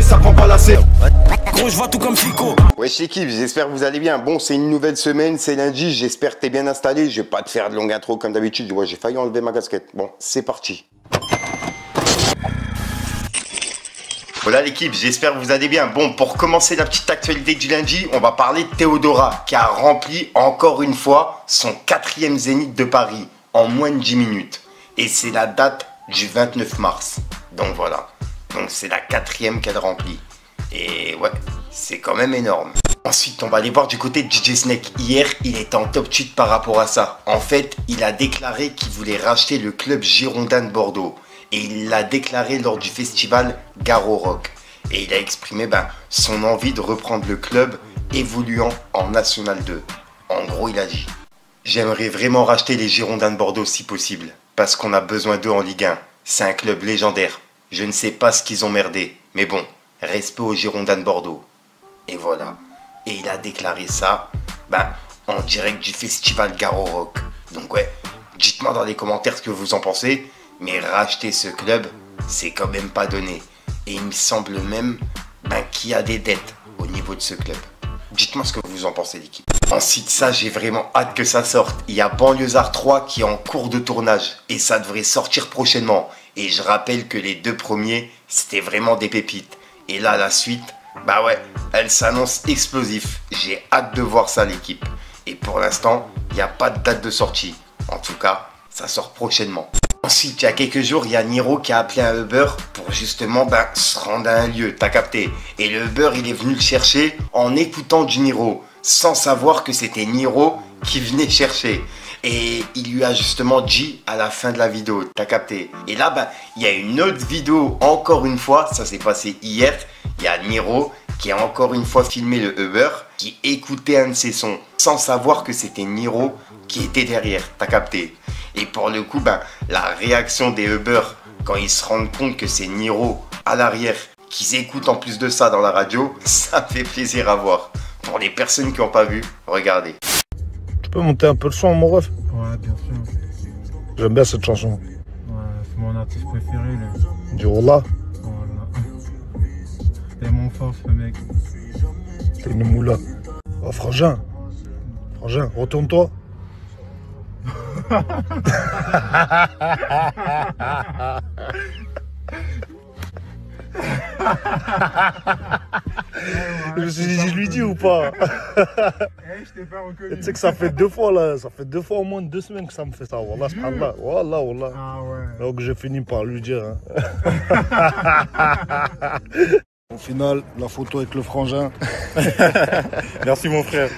ça prend pas la serre. Gros, je vois tout comme Fico. Wesh l'équipe, j'espère que vous allez bien. Bon, c'est une nouvelle semaine, c'est lundi, j'espère que t'es bien installé. Je vais pas te faire de longue intro comme d'habitude. Ouais, j'ai failli enlever ma casquette. Bon, c'est parti. Voilà l'équipe, j'espère que vous allez bien. Bon, pour commencer la petite actualité du lundi, on va parler de Théodora qui a rempli encore une fois son 4e Zénith de Paris en moins de 10 minutes. Et c'est la date du 29 mars. Donc voilà, donc c'est la 4e qu'elle remplit. Et ouais, c'est quand même énorme. Ensuite, on va aller voir du côté de DJ Snake. Hier, il était en top tweet par rapport à ça. En fait, il a déclaré qu'il voulait racheter le club girondin de Bordeaux. Et il l'a déclaré lors du festival Garo Rock. Et il a exprimé son envie de reprendre le club évoluant en National 2. En gros, il a dit: j'aimerais vraiment racheter les Girondins de Bordeaux si possible. Parce qu'on a besoin d'eux en Ligue 1. C'est un club légendaire. Je ne sais pas ce qu'ils ont merdé. Mais bon, respect aux Girondins de Bordeaux. Et voilà. Et il a déclaré ça en direct du festival Garo Rock. Donc ouais, dites-moi dans les commentaires ce que vous en pensez. Mais racheter ce club, c'est quand même pas donné. Et il me semble même qu'il y a des dettes au niveau de ce club. Dites-moi ce que vous en pensez l'équipe. Ensuite ça, j'ai vraiment hâte que ça sorte. Il y a Banlieusard 3 qui est en cours de tournage. Et ça devrait sortir prochainement. Et je rappelle que les 2 premiers, c'était vraiment des pépites. Et là, la suite, elle s'annonce explosif. J'ai hâte de voir ça l'équipe. Et pour l'instant, il n'y a pas de date de sortie. En tout cas, ça sort prochainement. Ensuite, il y a quelques jours, il y a Niro qui a appelé un Uber pour justement se rendre à un lieu, t'as capté. Et le Uber, il est venu le chercher en écoutant du Niro, sans savoir que c'était Niro qui venait chercher. Et il lui a justement dit à la fin de la vidéo, t'as capté. Et là, il y a une autre vidéo, encore une fois, ça s'est passé hier. Il y a Niro qui a encore une fois filmé le Uber, qui écoutait un de ses sons, sans savoir que c'était Niro qui était derrière, t'as capté. Et pour le coup, la réaction des Uber, quand ils se rendent compte que c'est Niro à l'arrière, qu'ils écoutent en plus de ça dans la radio, ça fait plaisir à voir. Pour les personnes qui n'ont pas vu, regardez. Tu peux monter un peu le son, mon ref? Ouais, bien sûr. J'aime bien cette chanson. Ouais, c'est mon artiste préféré, là. Du Rolla. Voilà. C'est mon force, le mec. T'es une moula. Oh, Frangin, retourne-toi. Je me suis dit, je lui dis ou pas? Je t'ai pas reconnu. Tu sais que ça fait 2 fois là, ça fait 2 fois en moins de 2 semaines que ça me fait ça. Wallah, subhanallah. Wallah. Ah ouais. Donc j'ai fini par lui dire. Au final, la photo avec le frangin. Merci mon frère.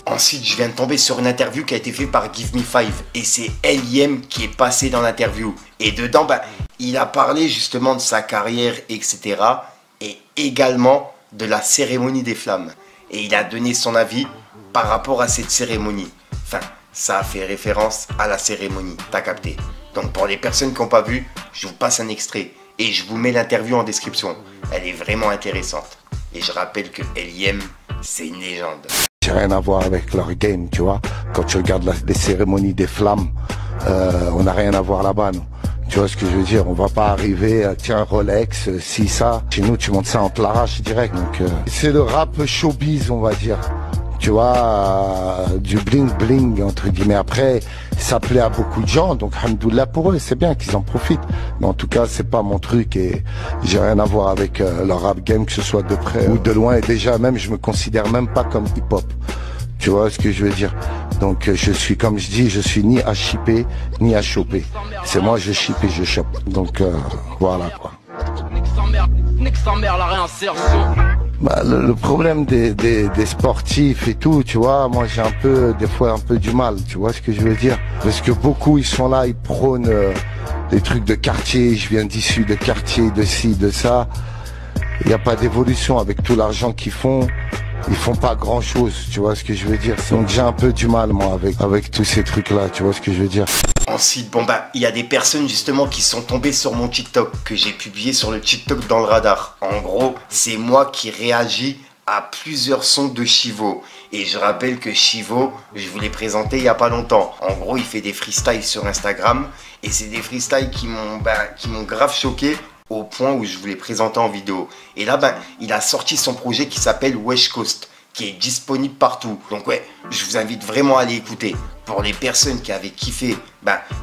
Ensuite, je viens de tomber sur une interview qui a été faite par Give Me 5. Et c'est L.I.M qui est passé dans l'interview. Et dedans, il a parlé justement de sa carrière, etc. Et également de la cérémonie des flammes. Et il a donné son avis par rapport à cette cérémonie. Enfin, ça a fait référence à la cérémonie, t'as capté. Donc pour les personnes qui n'ont pas vu, je vous passe un extrait. Et je vous mets l'interview en description. Elle est vraiment intéressante. Et je rappelle que L.I.M, c'est une légende. J'ai rien à voir avec leur game, tu vois. Quand tu regardes les cérémonies des flammes, on n'a rien à voir là-bas, nous. Tu vois ce que je veux dire? On va pas arriver, tiens, Rolex, si ça. Chez nous, tu montes ça en te l'arrache direct. Donc, c'est le rap showbiz, on va dire. Tu vois, du bling bling, entre guillemets. Après, ça plaît à beaucoup de gens, donc alhamdoulilah pour eux, c'est bien qu'ils en profitent. Mais en tout cas, c'est pas mon truc et j'ai rien à voir avec leur rap game, que ce soit de près ou de loin. Et déjà, même, je me considère même pas comme hip-hop. Tu vois ce que je veux dire? Donc, je suis, comme je dis, je suis ni à shipper, ni à choper. C'est moi, je ship et je chope. Donc, voilà, quoi. La réinsertion. Le problème des sportifs et tout, tu vois, moi j'ai des fois un peu du mal, tu vois ce que je veux dire? Parce que beaucoup ils sont là, ils prônent des trucs de quartier, je viens d'issue de quartier, de ci, de ça. Il n'y a pas d'évolution avec tout l'argent qu'ils font pas grand chose, tu vois ce que je veux dire? Donc j'ai un peu du mal moi avec tous ces trucs là, tu vois ce que je veux dire? Ensuite, il y a des personnes justement qui sont tombées sur mon TikTok que j'ai publié sur le TikTok dans le radar. En gros, c'est moi qui réagis à plusieurs sons de Chivo. Et je rappelle que Chivo, je vous l'ai présenté il n'y a pas longtemps. En gros, il fait des freestyles sur Instagram. Et c'est des freestyles qui m'ont grave choqué au point où je vous l'ai présenté en vidéo. Et là, il a sorti son projet qui s'appelle West Coast, qui est disponible partout. Donc ouais, je vous invite vraiment à aller écouter. Pour les personnes qui avaient kiffé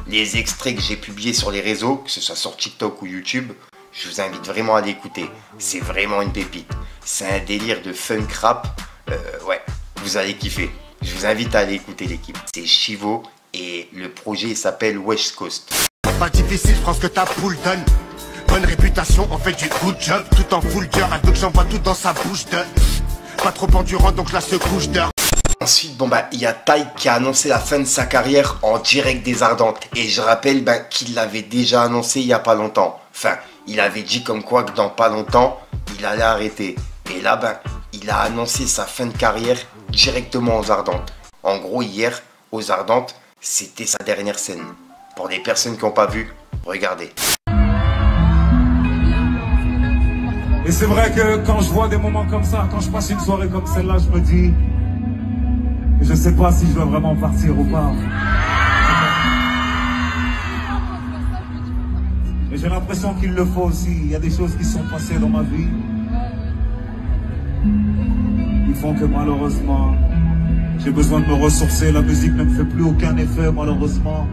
les extraits que j'ai publiés sur les réseaux, que ce soit sur TikTok ou YouTube, je vous invite vraiment à aller écouter. C'est vraiment une pépite. C'est un délire de funk rap. Ouais, vous allez kiffer. Je vous invite à aller écouter l'équipe. C'est Chivo et le projet s'appelle West Coast. Pas difficile, je pense que ta poule donne. Bonne réputation, on fait du good job. Tout en full cœur, elle veut que j'envoie tout dans sa bouche de. Pas trop endurant, donc je la secouche d'heure. Ensuite, il y a Taïk qui a annoncé la fin de sa carrière en direct des Ardentes. Et je rappelle qu'il l'avait déjà annoncé il n'y a pas longtemps. Enfin, il avait dit comme quoi que dans pas longtemps, il allait arrêter. Et là, il a annoncé sa fin de carrière directement aux Ardentes. En gros, hier, aux Ardentes, c'était sa dernière scène. Pour les personnes qui n'ont pas vu, regardez. Et c'est vrai que quand je vois des moments comme ça, quand je passe une soirée comme celle-là, je me dis, je sais pas si je dois vraiment partir ou pas. Mais j'ai l'impression qu'il le faut aussi. Il y a des choses qui sont passées dans ma vie. Ils font que malheureusement, j'ai besoin de me ressourcer. La musique ne me fait plus aucun effet, malheureusement.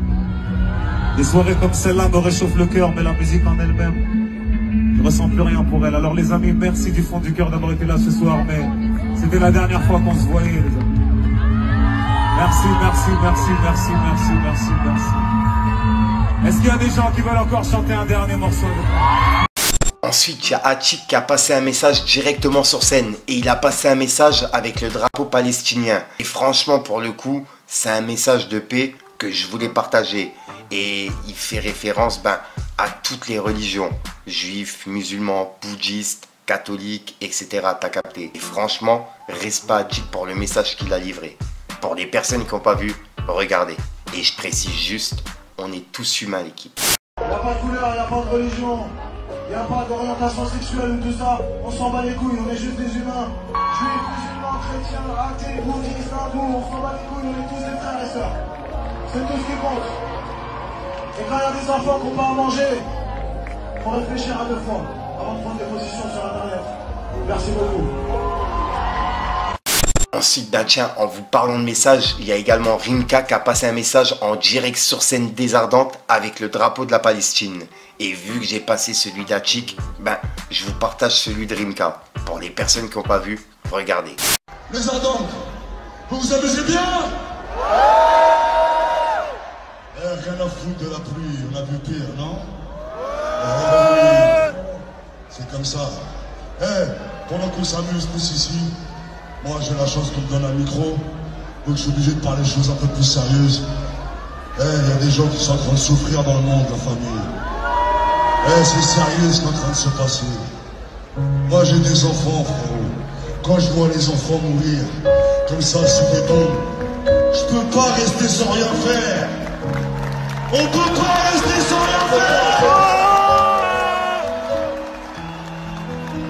Des soirées comme celle-là me réchauffent le cœur, mais la musique en elle-même, je ressens plus rien pour elle. Alors les amis, merci du fond du cœur d'avoir été là ce soir, mais c'était la dernière fois qu'on se voyait, les amis. Merci, merci, merci, merci, merci, merci, merci. Est-ce qu'il y a des gens qui veulent encore chanter un dernier morceau? Ensuite, il y a Hachik qui a passé un message directement sur scène. Et il a passé un message avec le drapeau palestinien. Et franchement, pour le coup, c'est un message de paix que je voulais partager. Et il fait référence à toutes les religions. Juifs, musulmans, bouddhistes, catholiques, etc. T'as capté. Et franchement, respect à Hachik pour le message qu'il a livré. Pour les personnes qui n'ont pas vu, regardez. Et je précise juste, on est tous humains, l'équipe. Il n'y a pas de couleur, il n'y a pas de religion, il n'y a pas d'orientation sexuelle ou tout ça. On s'en bat les couilles, on est juste des humains. Juifs, musulmans, chrétiens, athées, bouddhistes, hindous, on s'en bat les couilles, on est tous des frères et sœurs. C'est tout ce qui compte. Et quand il y a des enfants qui n'ont pas à manger, il faut réfléchir à deux fois avant de prendre des positions sur Internet. Merci beaucoup. Ensuite, en vous parlant de message, il y a également Rimka qui a passé un message en direct sur scène des Ardentes avec le drapeau de la Palestine. Et vu que j'ai passé celui d'Hachik, je vous partage celui de Rimka. Pour les personnes qui n'ont pas vu, regardez. Les Ardentes, vous vous amusez bien? Rien à foutre de la pluie, on a vu pire, non? C'est comme ça. Pendant qu'on s'amuse tous ici, moi j'ai la chance qu'on me donne un micro, donc je suis obligé de parler des choses un peu plus sérieuses. Il y a des gens qui sont en train de souffrir dans le monde, la famille. C'est sérieux ce qui est en train de se passer. Moi j'ai des enfants, frérot. Quand je vois les enfants mourir, comme ça sous des bombes, je peux pas rester sans rien faire. On peut pas rester sans rien faire.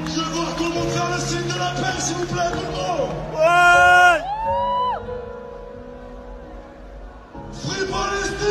Je veux voir comment faire le signe de la paix, s'il vous plaît, tout le monde. Free Palestine.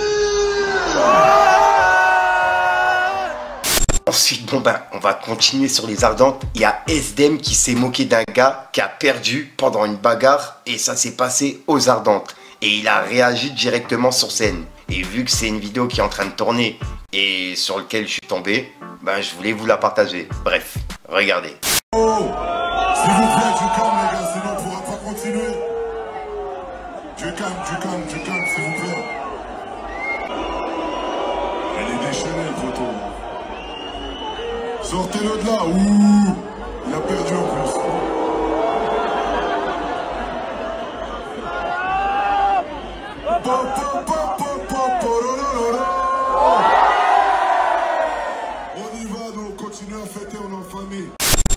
Ensuite, on va continuer sur les Ardentes. Il y a SDM qui s'est moqué d'un gars qui a perdu pendant une bagarre et ça s'est passé aux Ardentes. Et il a réagi directement sur scène. Et vu que c'est une vidéo qui est en train de tourner et sur laquelle je suis tombé, je voulais vous la partager. Bref, regardez. Oh, s'il vous plaît, tu calmes les gars, sinon on pourra pas continuer. Tu calmes, s'il vous plaît. Elle est déchaînée, le photo. Sortez-le de là, ouh, il a perdu en plus. On y va, nous, on continue à fêter, on est en famille.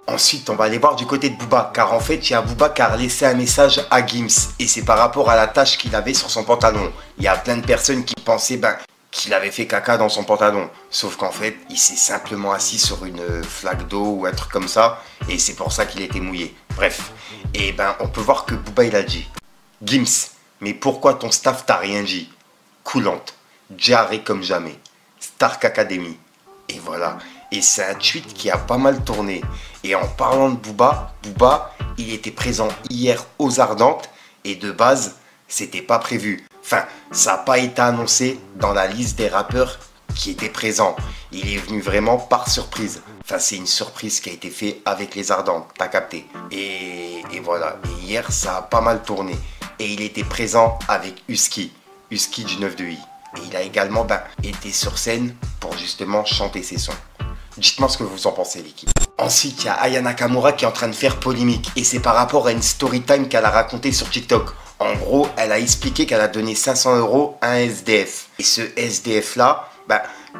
Ensuite, on va aller voir du côté de Booba, car en fait, il y a Booba qui a laissé un message à Gims, et c'est par rapport à la tache qu'il avait sur son pantalon. Il y a plein de personnes qui pensaient qu'il avait fait caca dans son pantalon, sauf qu'en fait, il s'est simplement assis sur une flaque d'eau ou un truc comme ça, et c'est pour ça qu'il était mouillé. Bref, et on peut voir que Booba il a dit « Gims, mais pourquoi ton staff t'a rien dit? Coulante, diarrhée comme jamais, Stark Academy. » Et voilà. Et c'est un tweet qui a pas mal tourné. Et en parlant de Booba, il était présent hier aux Ardentes et de base, c'était pas prévu. Enfin, ça n'a pas été annoncé dans la liste des rappeurs qui étaient présents. Il est venu vraiment par surprise. Enfin, c'est une surprise qui a été faite avec les Ardentes, t'as capté. Et voilà, et hier, ça a pas mal tourné. Et il était présent avec Husky du 9 de I. Et il a également été sur scène pour justement chanter ses sons. Dites-moi ce que vous en pensez, l'équipe. Ensuite, il y a Aya Nakamura qui est en train de faire polémique. Et c'est par rapport à une story time qu'elle a racontée sur TikTok. En gros, elle a expliqué qu'elle a donné 500 € à un SDF. Et ce SDF-là,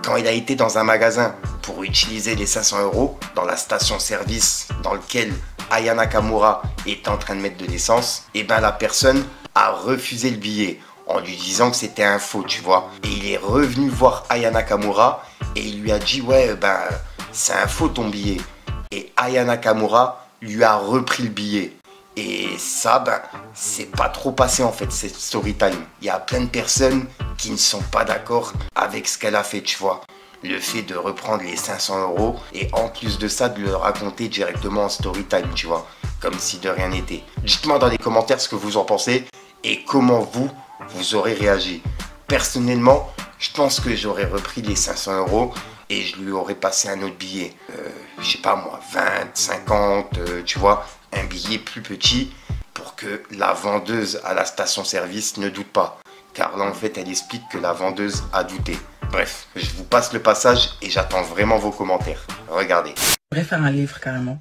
quand il a été dans un magasin pour utiliser les 500 € dans la station-service dans lequel Aya Nakamura était en train de mettre de l'essence, et la personne a refusé le billet en lui disant que c'était un faux, tu vois. Et il est revenu voir Aya Nakamura et il lui a dit ouais, c'est un faux ton billet. Et Aya Nakamura lui a repris le billet. Et ça, c'est pas trop passé en fait, cette story time. Il y a plein de personnes qui ne sont pas d'accord avec ce qu'elle a fait, tu vois. Le fait de reprendre les 500 € et en plus de ça, de le raconter directement en story time, tu vois. Comme si de rien n'était. Dites-moi dans les commentaires ce que vous en pensez et comment vous aurez réagi. Personnellement, je pense que j'aurais repris les 500 € et je lui aurais passé un autre billet. Je sais pas moi, 20, 50, tu vois. Un billet plus petit pour que la vendeuse à la station-service ne doute pas. Car là, en fait, elle explique que la vendeuse a douté. Bref, je vous passe le passage et j'attends vraiment vos commentaires. Regardez. Je voudrais faire un livre, carrément.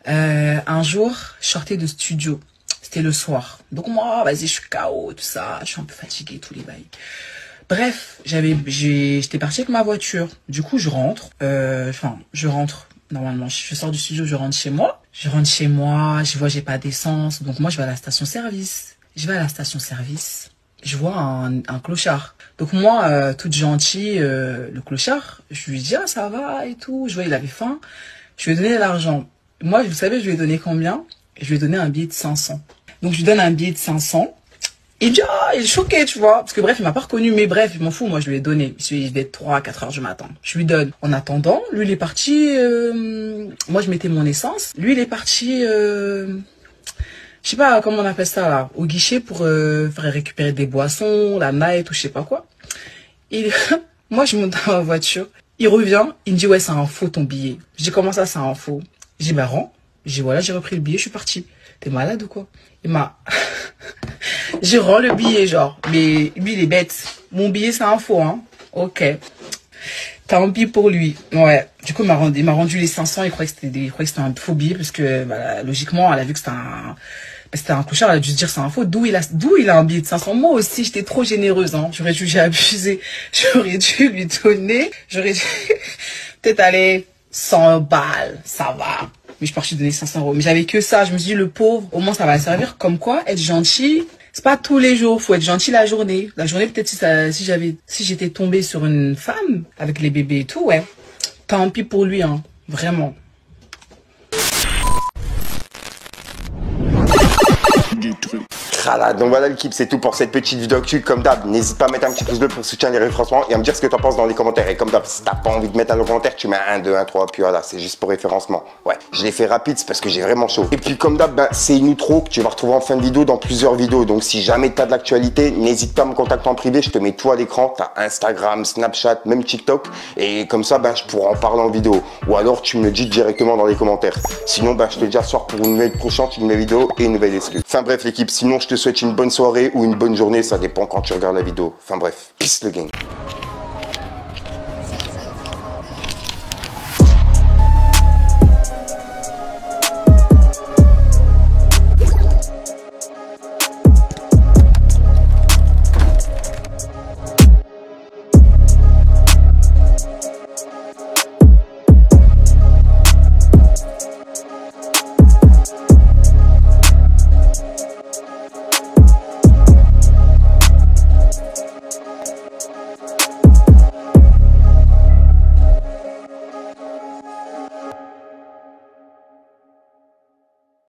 Un jour, je sortais de studio. C'était le soir. Donc moi, vas-y, je suis KO, tout ça. Je suis un peu fatiguée, tous les bails. Bref, j'étais partie avec ma voiture. Du coup, je rentre. Normalement, je sors du studio, je rentre chez moi. Je vois j'ai pas d'essence. Donc moi, je vais à la station-service. Je vois un clochard. Donc moi, toute gentille, le clochard, je lui dis ah ça va et tout. Je vois il avait faim. Je lui ai donné l'argent. Moi, vous savez, je lui ai donné combien? Je lui ai donné un billet de 500. Donc je lui donne un billet de 500. Il me dit ah il est choqué, tu vois. Parce que bref, il m'a pas reconnu, mais bref, je m'en fous. Moi, je lui ai donné. Il devait être 3 à 4 heures du matin. Je lui donne. En attendant, lui il est parti. Moi, je mettais mon essence. Lui, il est parti. Je sais pas comment on appelle ça là, au guichet pour faire récupérer des boissons, la night ou je sais pas quoi. Et moi je monte dans ma voiture, il revient, il me dit ouais c'est un faux ton billet. Je dis comment ça c'est un faux? J'ai dit rends. J'ai voilà j'ai repris le billet, je suis parti. T'es malade ou quoi? Il m'a, je rends le billet genre, mais lui il est bête. Mon billet c'est un faux hein. Ok. Tant pis pour lui. Ouais. Du coup, il m'a rendu les 500. Il croyait que c'était un faux billet parce que, logiquement, elle a vu que c'était un clochard. Elle a dû se dire c'est un faux. D'où il a un billet de 500. Moi aussi, j'étais trop généreuse, hein. J'ai abusé. J'aurais dû lui donner. J'aurais dû peut-être aller 100 balles. Ça va. Mais je suis partie donner 500 €. Mais j'avais que ça. Je me suis dit, le pauvre, au moins, ça va servir. Comme quoi, être gentil. C'est pas tous les jours, faut être gentil la journée. La journée, peut-être si j'étais tombée sur une femme avec les bébés et tout, ouais. Tant pis pour lui, hein. Vraiment. Donc voilà l'équipe, c'est tout pour cette petite vidéo actu. Comme d'hab, n'hésite pas à mettre un petit pouce bleu pour soutenir les référencements et à me dire ce que tu en penses dans les commentaires. Et comme d'hab, si t'as pas envie de mettre un commentaire, tu mets 1, 2, 1, 3, puis voilà, c'est juste pour référencement. Ouais, je l'ai fait rapide, c'est parce que j'ai vraiment chaud. Et puis comme d'hab, c'est une outro que tu vas retrouver en fin de vidéo dans plusieurs vidéos. Donc si jamais t'as de l'actualité, n'hésite pas à me contacter en privé, je te mets tout à l'écran. T'as Instagram, Snapchat, même TikTok. Et comme ça, je pourrai en parler en vidéo. Ou alors tu me le dis directement dans les commentaires. Sinon, je te dis à ce soir pour une nouvelle prochaine, une nouvelle vidéo et une nouvelle excuse. Enfin bref l'équipe, sinon je te souhaite une bonne soirée ou une bonne journée, ça dépend quand tu regardes la vidéo. Enfin bref, peace le gang.